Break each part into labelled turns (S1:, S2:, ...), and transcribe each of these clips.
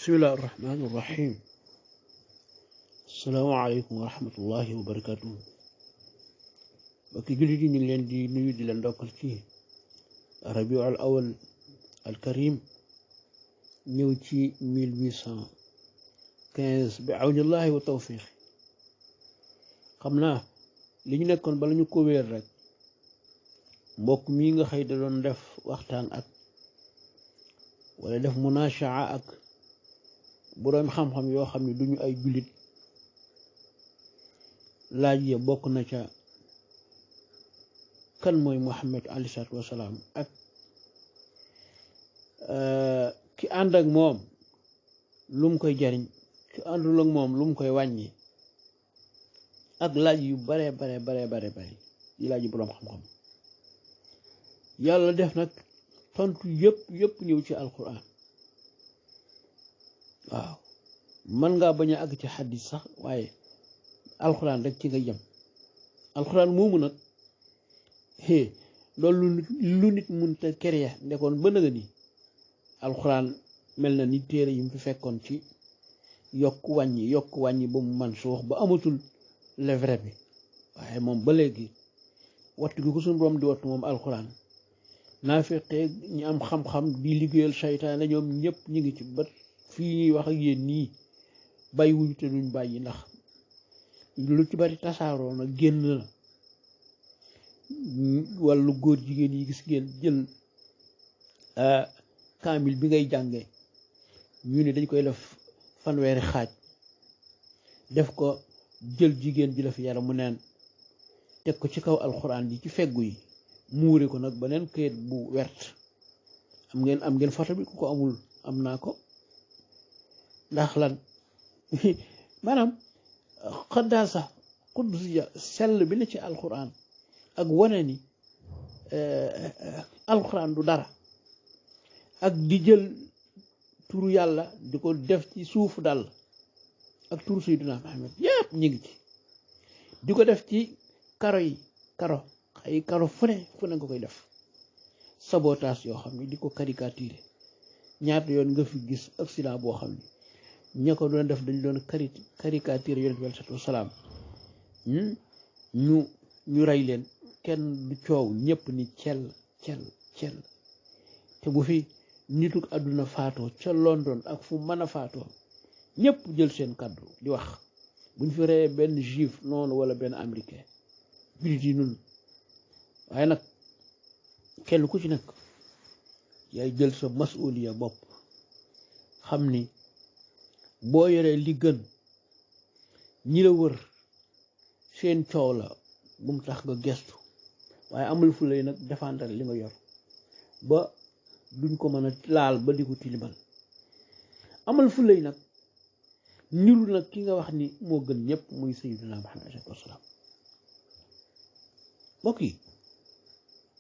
S1: bismillahi irrahmani irrahim asalaamaaleykum wa rahmatullahi wa barakatuh bokki jullit yi ñu ngi leen di nuyu di leen ndokkal ci rabiul awal al karim ñëw ci 1815 bi awnillahi wa tawfiq xam naa li ñu nekkoon bala ñu ko wéer rek mbokk mii nga xëy da doon def waxtaan ak wala def munashaa ak boroom xam-xam yoo xam ne duñu ay jullit laaj ya bokk na ca kan mooy Muhammad alayhi salaatu wasalaam ak ki ànd ak moom lu mu koy jariñ ki àndul ak moom lu mu koy wàññi ak laaj yu bare yi laaj yu boroom xam-xam yàlla def nag tontu yëpp ñëw ci alquran waaw mën ngaa bañ a àgg ci xaddis sax waaye alquran rek ci nga jëm alquran moomu nag loolu lu nit munta créer ndekoon ba nga ni alquran mel na ni téere yi mu fi fekkoon ci yokk wàññi ba mu man suux ba amatul le vrai bi waaye moom ba léegi wattu gi ko suñu borom di wattu moom alquran naa fekkee ñi am xam-xam di liggéeyal saytaane ñoom ñëpp ñu ngi ci ba fii ñuy wax ak yéen nii bàyyi wuñu te duñ bàyyi ndax lu ci bari tasaaroo na génn na wàllu góor jigéen yi gis ngeen jël kaamil bi ngay jànge ñu ne dañ koy def fanweeri xaaj def ko jël jigéen ji def yaramu neen teg ko ci kaw alxuraan yi ci feggu yi muure ko nag beneen këyit bu wert am ngeen photo bi ku ko amul am naa ko ndax lan maanaam xaddaa sax qudsiya sell bi ne ci alquran ak wane ni alquran du dara ak di jël turu yàlla di ko def ci suufu dal ak turu Seydina Muhammad yépp ñu ngi ci di ko def ci karo yi ay karo fu ne nga koy def sabotage yoo xam ne di ko caricature ñaata yoon nga fi gis accident boo xam ne ña ko doon def dañ doon caricature yonent bi alayhi salaatu wasalaam ñu rey leen kenn du coow ñëpp ni cell te bu fi nituk àdduna faatoo ca London ak fu mën a faatoo ñëpp jël seen kàddu di wax buñ fi reyee benn juif noonu wala benn américain jullit yi nun waaye nag kenn ku ci nekk yaay jël sa masuliya bopp xam ni boo yoree li gën ñi la wër seen coow la bu mu tax nga gestu waaye amul fu lay nag défendre li nga yor ba duñ ko mën a laal ba di ko tilimal amal fu lay nag niru nag ki nga wax ni moo gën ñëpp muy Sayyidina Muhammad sallallahu alayhi wa sallam mbokk yi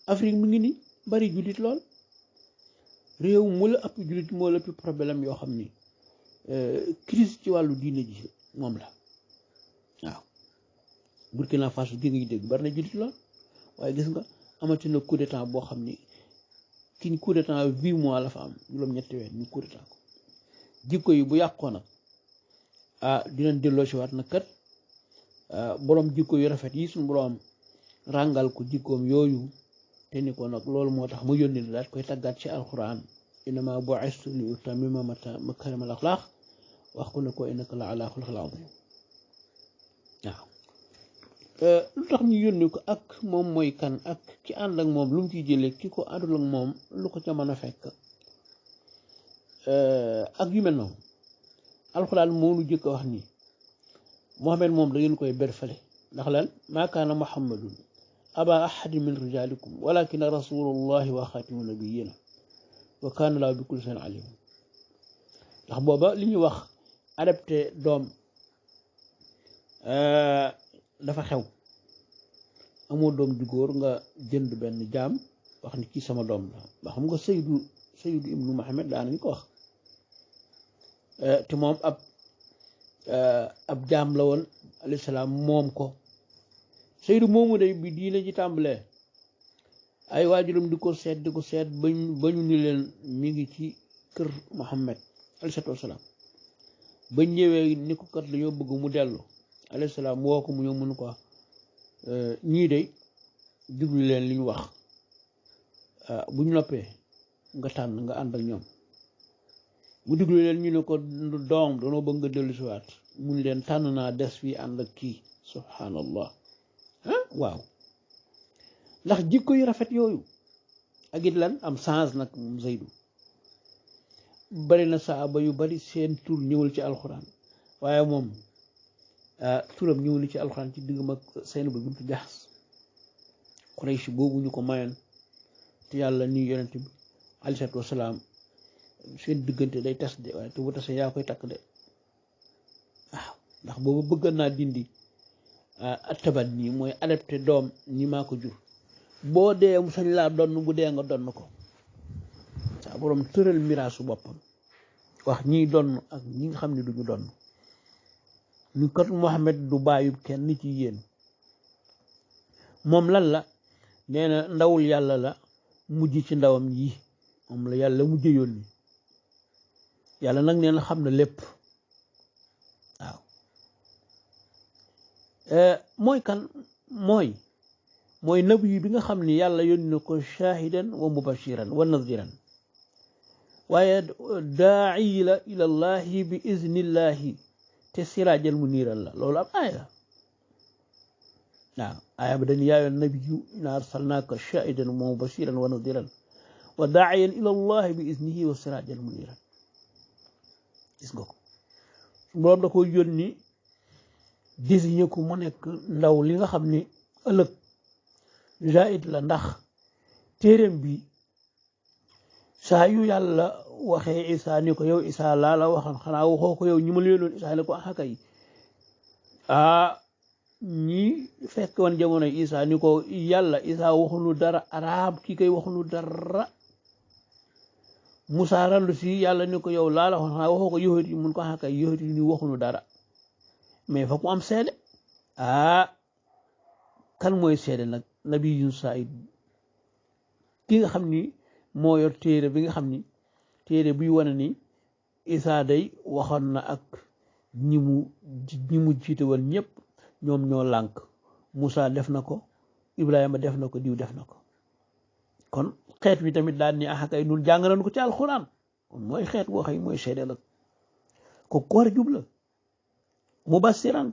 S1: Afrique mu ngi ni bari jullit lool réew mu la ëpp jullit moo la ëpp problème yoo xam ni crise ci wàllu diine ji moom la waaw Burkina Faso gi ngi dégg bari na jullit lool waaye gis nga amati na coup d'état boo xam ni kiñ coup d'état 8 mois la fa am juróom-ñetti weer ñu coup d'état ko jikko yi bu yàqoo nag dinañ delloo si waat nag kat boroom jikko yu rafet yi suñu boroom ràngal ko jikkoom yooyu te ni ko nag loolu moo tax mu yónni la daal koy tàggaat ci alquran innama bu'istu li utammima makarimal axlaaq wax ko ne ko innaka la ala xuluqin azim waaw lu tax ñu yónni ko ak moom mooy kan ak ki ànd ak moom lu mu ciy jëlee ki ko àndul ak moom lu ko ca mën a fekk ak yu mel noonu alquran moo nu jëkk a wax ni Muhammad moom da ngeen koy berfale ndax lan maa kaana Muhammadun aba ahadin min rijalikum walakin rasulullahi wa xaatimu nabiyina wa kaana laahu bi kulli shay'in alim ndax booba li ñuy wax adopté doom dafa xew amoo doom ju góor nga jënd benn jaam wax ni kii sama doom la ba xam nga Sayyidu ibnu Muhammad daanañu ko wax te moom ab jaam la woon alayhi salaam moom ko Sayyidu moomu day bi diine ji tàmbalee ay waajuram di ko seet ba ñu ni leen mi ngi ci kër Muhammad alayhi salaatu wasalaam ba ñëwee ni ko kat dañoo bëgg mu dellu alayhi salaam woo ko mu ñëw mun ko ñii de diglu leen li ñu wax bu ñu noppee nga tànn nga ànd ak ñoom mu diglu leen ñu ne ko doom danoo bëgg nga dellu si waat mun leen tànn naa des fii ànd ak kii subhanallah waaw ndax jikko yu rafet yooyu ak it lan am sens nag moom Zeydu bari na saaba yu bari seen tur ñëwul ci alxuraan waaye moom turam ñëwul ci alxuraan ci diggam ak Sayyiba bintu Jahsh Quraysh boobu ñu ko mayoon te yàlla ni yonent bi alayhi salaatu wasalaam seen diggante day tas de waaye te bu tasee yaa koy takk de waaw ndax boobu bëgg naa dindi atabat nii mooy adapté doom ni maa ko jur boo dee mu sañ laa donn bu dee nga donn ko saa borom tëral miraasu boppam wax ñiy donn ak ñi nga xam ne duñu donn ñu kat Muhammad du bàyyi kenn ci yéen moom lan la nee na ndawul yàlla la mujj ci ndawam yi moom la yàlla mujj yónni yàlla nag nee na xam na lépp waaw mooy kan mooy nabi bi nga xam ni yàlla yónni na ko shahidan wa mubashiran wa naziran waaye daa'i la ilallahi bi iznillahi te siraajal muniiran la loolu am aaya waaw aaya ba dañu yaa ayyuhan nabiyyu innaa arsalnaaka shaahidan wa mubashiran wa naziran wa daa'iyan ilallahi bi iznihi wa siraajal muniiran gis nga ko boroom da ko yónni désigné ko mu nekk ndaw li nga xam ni ëllëg jaayit la ndax téeréem bi saa yu yàlla waxee Isaa ni ko yow Isaa laa la waxoon xanaa waxoo ko yow ñi ma la yónnoon Isaa ni ko kay ñi fekk woon jamono Isaa ni ko yàlla Isaa waxunu dara arab kii kay waxunu dara Musaa randu si yàlla ni ko yow laa la waxoon xanaa waxoo ko yahut yi mun ko kay yahut yi ni waxunu dara mais fa mu am seede kan mooy seede nag nabiyun said ki nga xam ni moo yor téere bi nga xam ni téere buy wane ni Isaa day waxoon na ak ñi mu jiite woon ñëpp ñoom ñoo lànk Musaa def na ko Ibrahima def na ko diw def na ko kon xeet wi tamit daal ni kay nun jàng nañ ko ci alxuraan kon mooy xeet boo xëy mooy seede la ko koor jub la mubasiran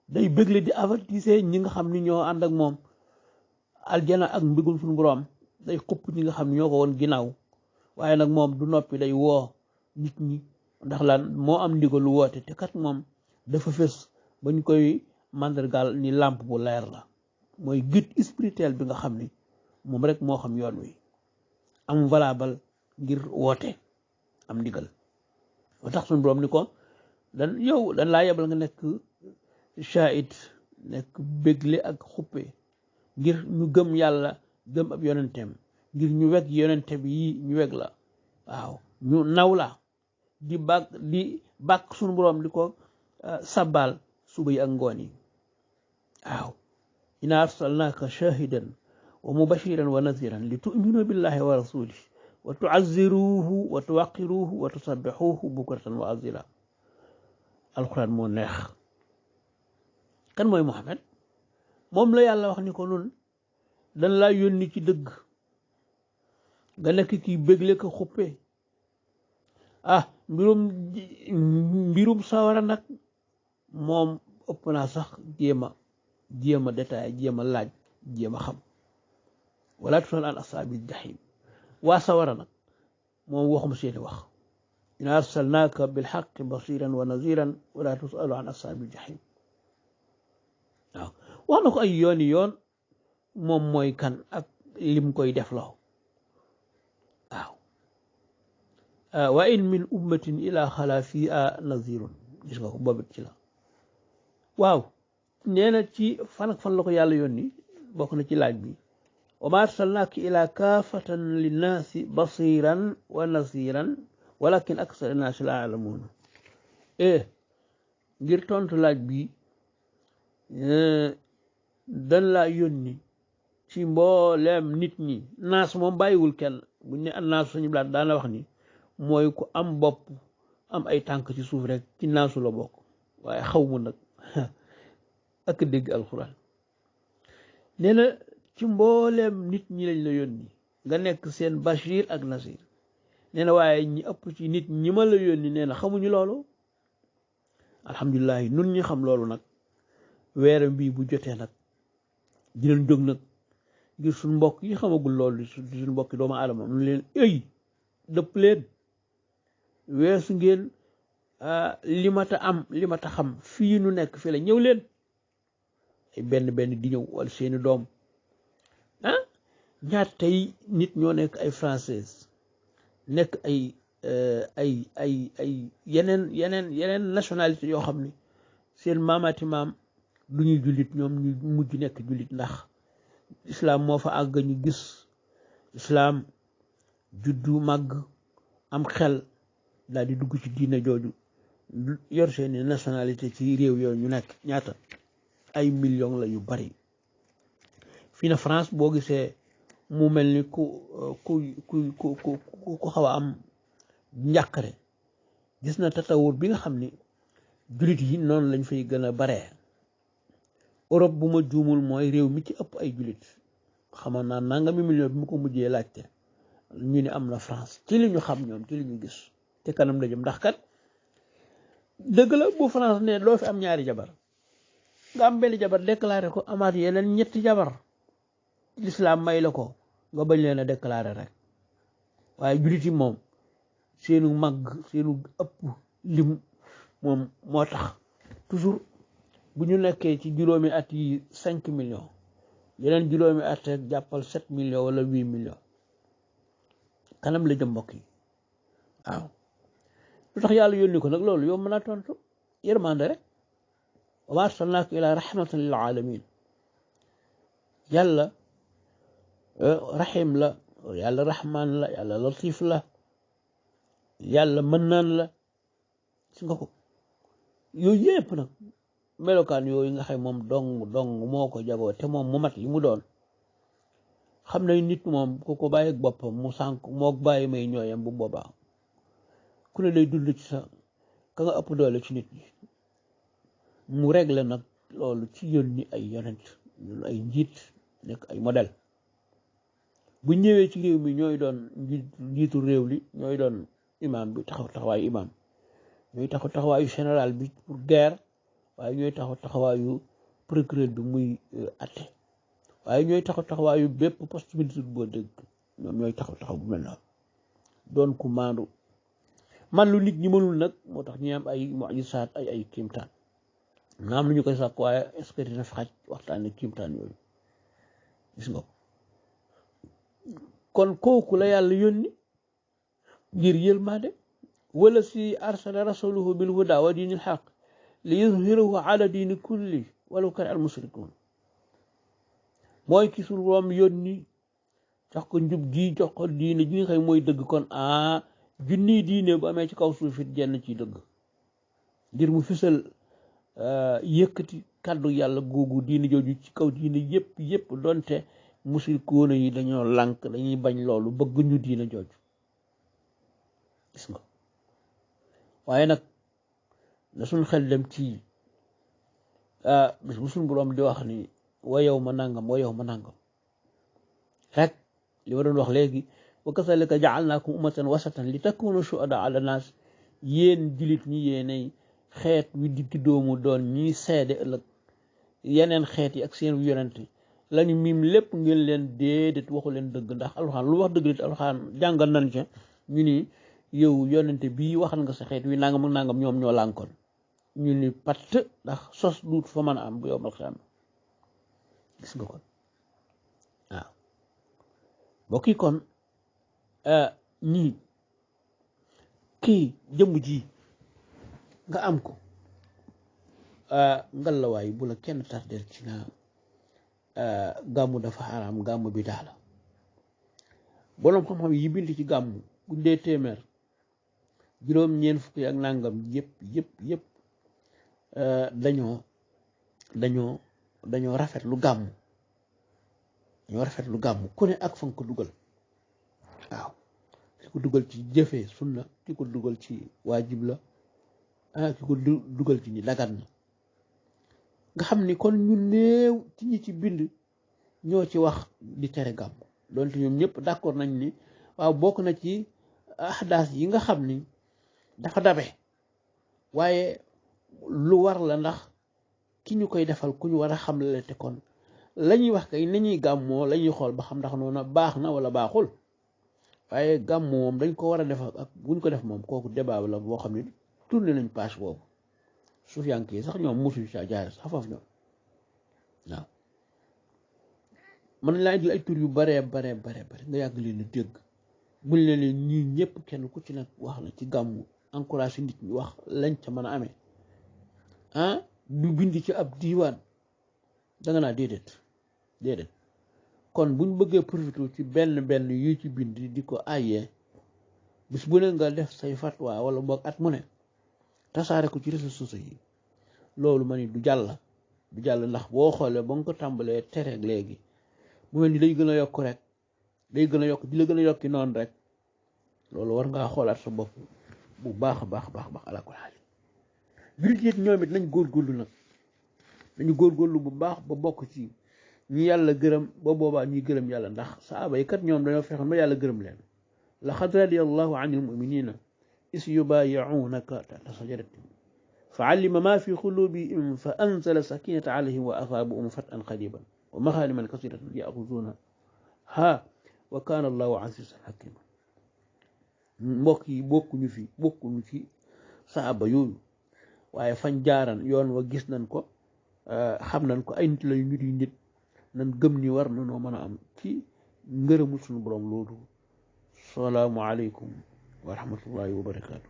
S1: day bégle di avertise ñi nga xam ni ñoo ànd ak moom aljana ak mbigum suñu borom day xupp ñi nga xam ni ñoo ko woon ginnaaw waaye nag moom du noppi day woo nit ñi ndax lan moo am ndigalu woote te kat moom dafa fës bañ koy mandargaal ni làmp bu leer la mooy guide spirituel bi nga xam ni moom rek moo xam yoon wi am valable ngir woote am ndigal ba tax suñu borom ni ko dan laa yebal nga nekk shahid nekk bégle ak xuppe ngir ñu gëm yàlla gëm ab yonenteem ngir ñu weg yonente bi yi ñu weg la waaw ñu naw la di bàkk suñu borom di ko sabbal suba yi ak ngoon yi waaw inna arsalnaaka shahidan wa mubashiran wa naziran li tu'minu billahi wa rasulih wa tu'azziruhu wa tuwaqiruhu wa tusabbihuhu bukratan wa asila alquran moo neex kan mooy Muhammad moom la yàlla wax ni ko nun dañ laa yónni ci dëgg nga nekk kii bégle ko xuppe mbirum sawara nag moom ëpp naa sax jéem a détaillé jéem a laaj jéem a xam wala tusal an asaabil jahim waa sawara nag moom waxum seeni wax inna arsalnaaka bilxaqi basiran wa naziran wala tusalu an asaabil jahim waaw wax na ko ay yooni yoon moom mooy kan ak lim koy def loo waaw wa in min ummatin ila xala fiha nazirun gis nga ko boobit ci la waaw nee na ci fan ak fan la ko yàlla yónni bokk na ci laaj bi wa ma arsalnaaka ila kaafatan linnaasi basiran wa naziran walakin aksara naasi laa ya'lamuun ngir tontu laaj bi dan laa yónni ci mbooleem nit ñi naas moom bàyyiwul kenn buñ ne an naas suñu blaat daana wax ni mooy ku am bopp am ay tànk ci suuf rek ci naasu la bokk waaye xaw ma nag ak dégg alxuraan. nee na ci mbooleem nit ñi lañ la yónni nga nekk seen bashir ak nasir. nee na waaye ñi ëpp ci nit ñi ma la yónni nee na xamuñu loolu. alhamdulilah nun ñi xam loolu nag weeram bii bu jotee nag di leen jóg nag ngir suñ mbokk yi xamagul loolu suñ mbokki doomu aadama nu leen dëpp leen weesu ngeen li mata am li mata xam fii nu nekk fii la ñëw leen ay benn di ñëw wala seeni doom ñaat tey nit ñoo nekk ay française nekk ay yeneen nationalité yoo xam ni seen maamaati maam du ñuy jullit ñoom ñu mujj nekk jullit ndax islam moo fa àgg ñu gis islam juddu màgg am xel daal di dugg ci diina jooju yor seeni nationalité ci réew yooyu ñu nekk ñaata ay millions la yu bari. fii na France boo gisee mu mel ni ku xaw a am njàqare gis na tatawur bi nga xam ni jullit yi noonu lañ fay gën a baree. Europe bu ma juumul mooy réew mi ci ëpp ay jullit xamoon naa nangami million bi mu ko mujjee laajte ñu ne am na France ci li ñu xam ñoom ci li ñu gis te kanam la jëm ndax kat dëgg la bu France ne loo fi am ñaari jabar nga am benn jabar déclaré ko amaat yeneen ñetti jabar l'islam may la ko nga bañ leen a déclaré rek waaye jullit yi moom seenu màgg seenu ëpp lim moom moo tax toujours bu ñu nekkee ci juróomi at yi 5 millions yeneen juróomi at rek jàppal 7 millions wala 8 millions kanam la jëm mbokk yi waaw lu tax yàlla yónni ko nag loolu yow mën a tontu yërmande rek wa ma arsalnaaka ila rahmatan lil alamin yàlla rahim la yàlla rahman la yàlla latif la yàlla mannaan la si nga ko yooyu yëpp nag melokaan yooyu nga xam moom dong moo ko jagoo te moom mu mat yi mu doon xam nañ nit moom ku ko bàyyi ak boppam mu sànk mook bàyyi may ñooyam bu boobaa ku ne day dund ci sa ka nga ëpp doole ci nit ñi mu réglé nag loolu ci yónni ay yonent ñun ay njiit nekk ay modèle bu ñëwee ci réew mi ñooy doon njiitu réew li ñooy doon imam bi taxawaayu imam ñooy taxawaayu général bi pour guerre waaye ñooy taxawaayu procureur bi muy atte waaye ñooy taxawaayu bépp poste militaire boo dégg ñoom ñooy taxaw bu mel noonu doon ku maandu man lu nit ñi mënul nag moo tax ñu am ay mujisaat ay kiimtaan na am lu ñu koy sàkk waaye est-ce que dina fi xaj waxtaane kiimtaan yooyu gis nga ko kon kooku la yàlla yónni ngir yërmande wala si arsala rasuluhu bil huda wa diinil xaq li yuzhirahu ala diini kulli walaw kari al musrikun mooy ki suñu borom yónni jox ko njub gi jox ko diine ji nga xam mooy dëgg kon junniy diine bu amee ci kaw suuf it jenn ciy dëgg ngir mu fisal yëkkati kàddu yàlla googu diine jooju ci kaw diine yëpp donte musrikoona yi dañoo lànk dañuy bañ loolu bëgg ñu diine jooju gis nga waaye nag na suñ xel dem ci bis bu suñ boroom di wax ni wa yow ma nangam rek li ma doon wax léegi wa kazalika ja'alnaakum ummatan wasatan li takunu shuhada ala nas yéen jullit ñi yéenay xeet wi diggi doomu doon ñi seede ëllëg yeneen xeet yi ak seen yonente lañu miim lépp ngeen leen déedéet waxu leen dëgg ndax alxuraan lu wax dëgg lit alxuraan jàngal nañ ca ñu ni yow yonente bii waxal nga sa xeet wi nangam ak nangam ñoom ñoo lànkoon ñu ni patt ndax sos duut fa mën a am bu yow mal xiyaam gis nga kon waaw bokki kon ñii kii jëmm ji nga am ko ngalawaay bu la kenn tardeel ci na gàmmu dafa xaraam gàmmu bi daala boroom xam-xam yi bind ci gàmmu bu dee téeméer juróom-ñeent fukki ak nangam yëpp dañoo rafet lu gàmmu ku ne ak fa nga ko dugal waaw ko dugal ci jëfee sunna ki ko dugal ci waajib la ki ko dugal ci ni dagan na nga xam ni kon ñu néew ci ñi ci bind ñoo ci wax di tere gàmm donte ñoom ñëpp d'accord nañ ni waaw bokk na ci ahdaas yi nga xam ni dafa dabe waaye lu war la ndax ki ñu koy defal ku ñu war a xam la te kon la ñuy wax kay nañuy gàmmoo la ñuy xool ba xam ndax noonu baax na wala baaxul waaye gàmm moom dañ ko war a def ak buñ ko def moom kooku débat la boo xam ne tourné nañ page boobu sufiyank yi sax ñoom mosuñ sa jaare sax foofu ñoom waaw mën laa indil ay tur yu bare nga yàgg leen a dégg buñ leen ñii ñëpp kenn ku ci nekk wax na ci gàmmu encouragé nit ñi wax lañ ca mën a amee du bind ci ab diiwaan danga naa déedéet kon buñ bëggee profité ci benn yu ci bind di ko ayee bis bu ne nga def say fatwa wala boog at mu ne tasaare ko ci réseaux sociaux yi loolu ma ni du jàll ndax boo xoolee ba nga ko tàmbalee tere léegi mu mel ni day gën a yokk rek day gën a yokk di la gën a yokki noonu rek loolu war ngaa xoolaat sa bopp bu baax a baax ala ko xaali jullit yi ñoom it nañ góorgóorlu nag dañu góorgóorlu bu baax ba bokk ci ñi yàlla gërëm ba boobaa ñuy gërëm yàlla ndax saaba yi kat ñoom dañoo fexoon ba yàlla gërëm leen laqad radiyallahu anil muminina is yubayi'unaka tahta sajaratin fa alima ma fi qulubihim fa anzala sakinata alayhim wa asaabahum fathan qariban wa maghaniman kasiratan ya'khudunaha wa kana allahu azizan hakima mbokk yi bokkuñu ci saaba yooyu waaye fañ jaaran yoon wa gis nañ ko xam nañ ko ay nit lañu ñu di nit nan gëm ni war na noo mën a am ci ngërëmu suñu borom loolu salaamu aleykum wa rahmatullahi wa barakaatu